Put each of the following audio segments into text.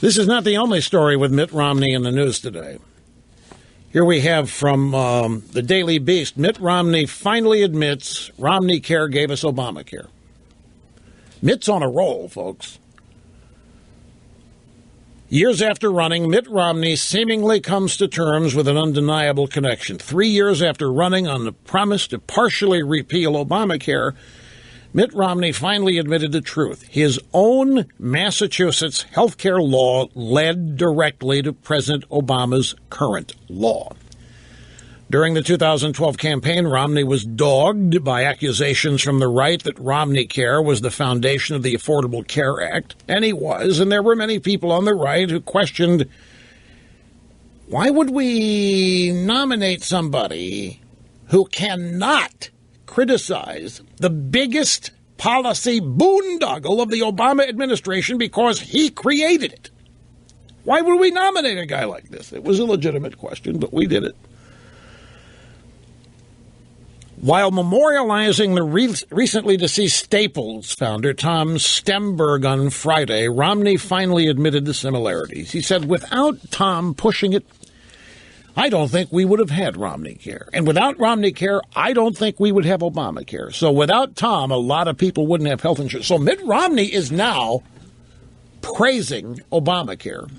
This is not the only story with Mitt Romney in the news today. Here we have from the Daily Beast, Mitt Romney finally admits Romneycare gave us Obamacare. Mitt's on a roll, folks. Years after running, Mitt Romney seemingly comes to terms with an undeniable connection. 3 years after running on the promise to partially repeal Obamacare, Mitt Romney finally admitted the truth. His own Massachusetts health care law led directly to President Obama's current law. During the 2012 campaign, Romney was dogged by accusations from the right that Romneycare was the foundation of the Affordable Care Act. And he was, and there were many people on the right who questioned, why would we nominate somebody who cannot criticize the biggest policy boondoggle of the Obama administration because he created it? Why would we nominate a guy like this? It was a legitimate question, but we did it. While memorializing the recently deceased Staples founder, Tom Stemberg, on Friday, Romney finally admitted the similarities. He said, without Tom pushing it, I don't think we would have had Romneycare. And without Romneycare, I don't think we would have Obamacare. So without Tom, a lot of people wouldn't have health insurance. So Mitt Romney is now praising Obamacare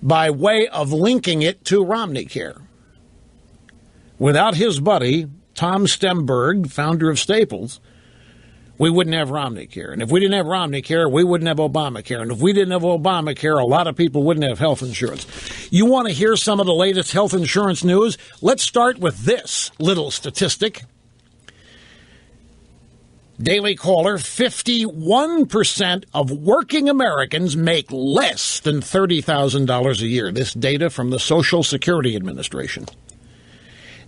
by way of linking it to Romneycare. Without his buddy, Tom Stemberg, founder of Staples, we wouldn't have Romneycare. And if we didn't have Romneycare, we wouldn't have Obamacare. And if we didn't have Obamacare, a lot of people wouldn't have health insurance. You want to hear some of the latest health insurance news? Let's start with this little statistic. Daily Caller, 51% of working Americans make less than $30,000 a year. This data from the Social Security Administration.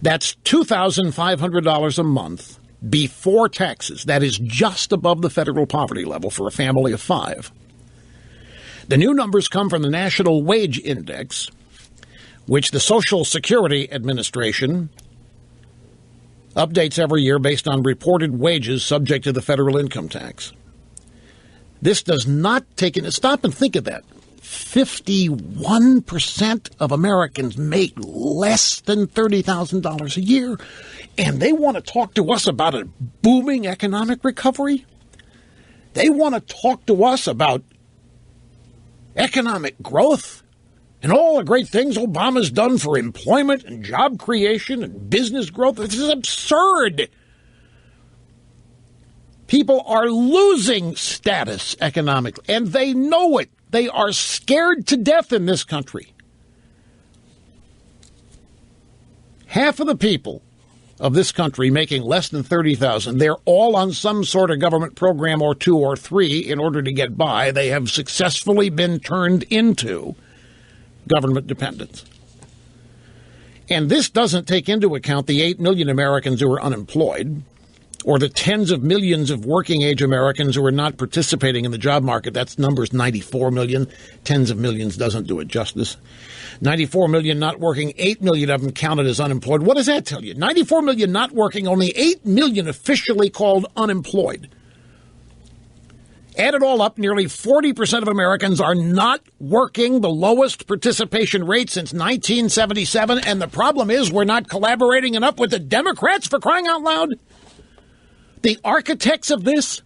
That's $2,500 a month before taxes. That is just above the federal poverty level for a family of five. The new numbers come from the National Wage Index, which the Social Security Administration updates every year based on reported wages subject to the federal income tax. This does not take in. Stop and think of that. 51% of Americans make less than $30,000 a year, and they want to talk to us about a booming economic recovery. They want to talk to us about economic growth and all the great things Obama's done for employment and job creation and business growth. This is absurd. People are losing status economically, and they know it. They are scared to death in this country. Half of the people of this country making less than $30,000, they're all on some sort of government program or two or three in order to get by. They have successfully been turned into government dependents. And this doesn't take into account the 8 million Americans who are unemployed, or the tens of millions of working-age Americans who are not participating in the job market. That's numbers 94 million. Tens of millions doesn't do it justice. 94 million not working, 8 million of them counted as unemployed. What does that tell you? 94 million not working, only 8 million officially called unemployed. Add it all up, nearly 40% of Americans are not working, the lowest participation rate since 1977. And the problem is we're not collaborating enough with the Democrats, for crying out loud. The architects of this,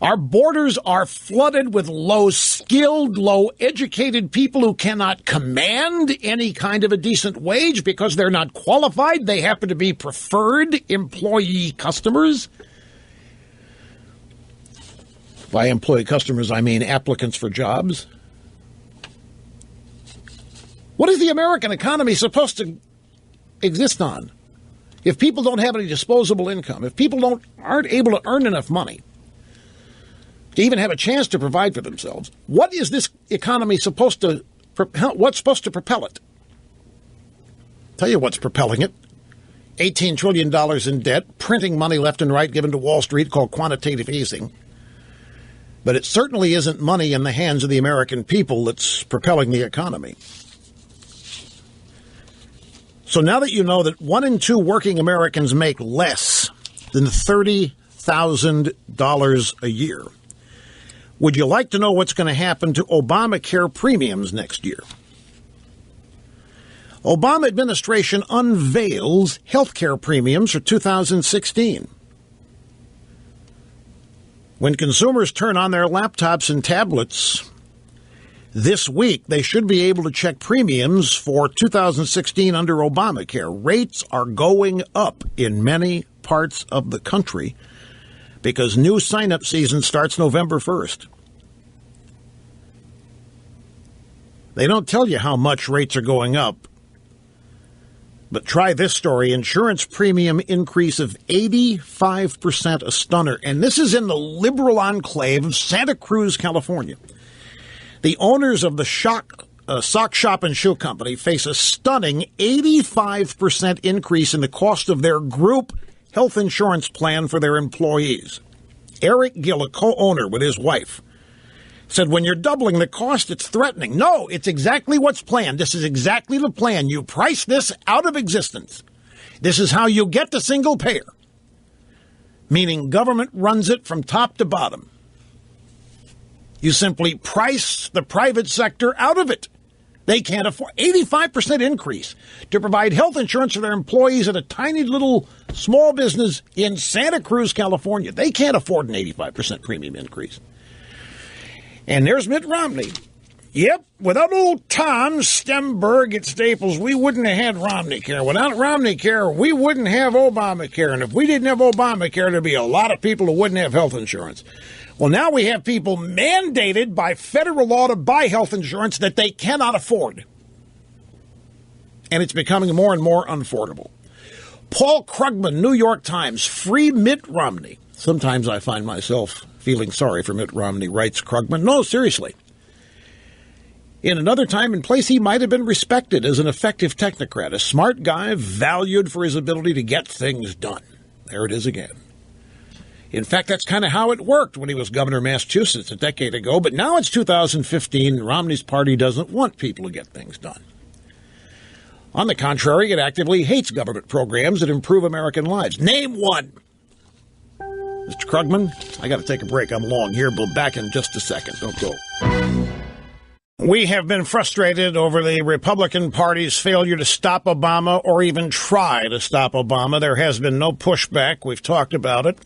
our borders are flooded with low-skilled, low-educated people who cannot command any kind of a decent wage because they're not qualified. They happen to be preferred employee customers. By employee customers, I mean applicants for jobs. What is the American economy supposed to exist on? If people don't have any disposable income, if people aren't able to earn enough money to even have a chance to provide for themselves, what is this economy supposed to what's supposed to propel it? Tell you what's propelling it. $18 trillion in debt, printing money left and right given to Wall Street called quantitative easing. But it certainly isn't money in the hands of the American people that's propelling the economy. So now that you know that 1 in 2 working Americans make less than $30,000 a year, Would you like to know what's going to happen to Obamacare premiums next year? Obama administration unveils health care premiums for 2016. When consumers turn on their laptops and tablets this week, they should be able to check premiums for 2016 under Obamacare. Rates are going up in many parts of the country because new sign-up season starts November 1st. They don't tell you how much rates are going up. But try this story. Insurance premium increase of 85%, a stunner. And this is in the liberal enclave of Santa Cruz, California. The owners of the sock shop and shoe company face a stunning 85% increase in the cost of their group health insurance plan for their employees. Eric Gill, a co-owner with his wife, said, when you're doubling the cost, it's threatening. No, it's exactly what's planned. This is exactly the plan. You price this out of existence. This is how you get the single payer, meaning government runs it from top to bottom. You simply price the private sector out of it. They can't afford 85% increase to provide health insurance for their employees at a tiny little small business in Santa Cruz, California. They can't afford an 85% premium increase. And there's Mitt Romney. Yep, without old Tom Stemberg at Staples, we wouldn't have had Romneycare. Without Romneycare, we wouldn't have Obamacare. And if we didn't have Obamacare, there'd be a lot of people who wouldn't have health insurance. Well, now we have people mandated by federal law to buy health insurance that they cannot afford. And it's becoming more and more unaffordable. Paul Krugman, New York Times, free Mitt Romney. Sometimes I find myself feeling sorry for Mitt Romney, writes Krugman. No, seriously. In another time and place, he might have been respected as an effective technocrat, a smart guy valued for his ability to get things done. There it is again. In fact, that's kind of how it worked when he was governor of Massachusetts a decade ago. But now it's 2015, and Romney's party doesn't want people to get things done. On the contrary, it actively hates government programs that improve American lives. Name one. Mr. Krugman, I got to take a break. I'm long here, but back in just a second. Don't go. We have been frustrated over the Republican Party's failure to stop Obama or even try to stop Obama. There has been no pushback. We've talked about it.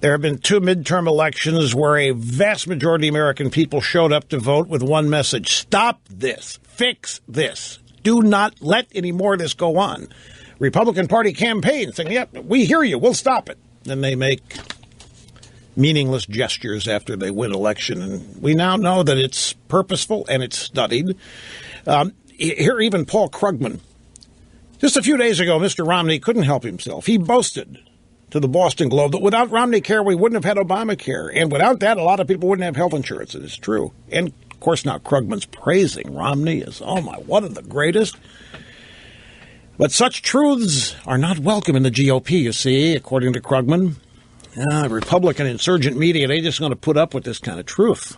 There have been 2 midterm elections where a vast majority of American people showed up to vote with one message. Stop this. Fix this. Do not let any more of this go on. Republican Party campaign saying, yep, we hear you. We'll stop it. Then they make meaningless gestures after they win election. And we now know that it's purposeful and it's studied. Here, even Paul Krugman. Just a few days ago, Mr. Romney couldn't help himself. He boasted to the Boston Globe that without Romneycare, we wouldn't have had Obamacare. And without that, a lot of people wouldn't have health insurance. It is true. And, of course, now Krugman's praising Romney as, oh, my, one of the greatest. But such truths are not welcome in the GOP, you see, according to Krugman. Republican insurgent media, they just going to put up with this kind of truth.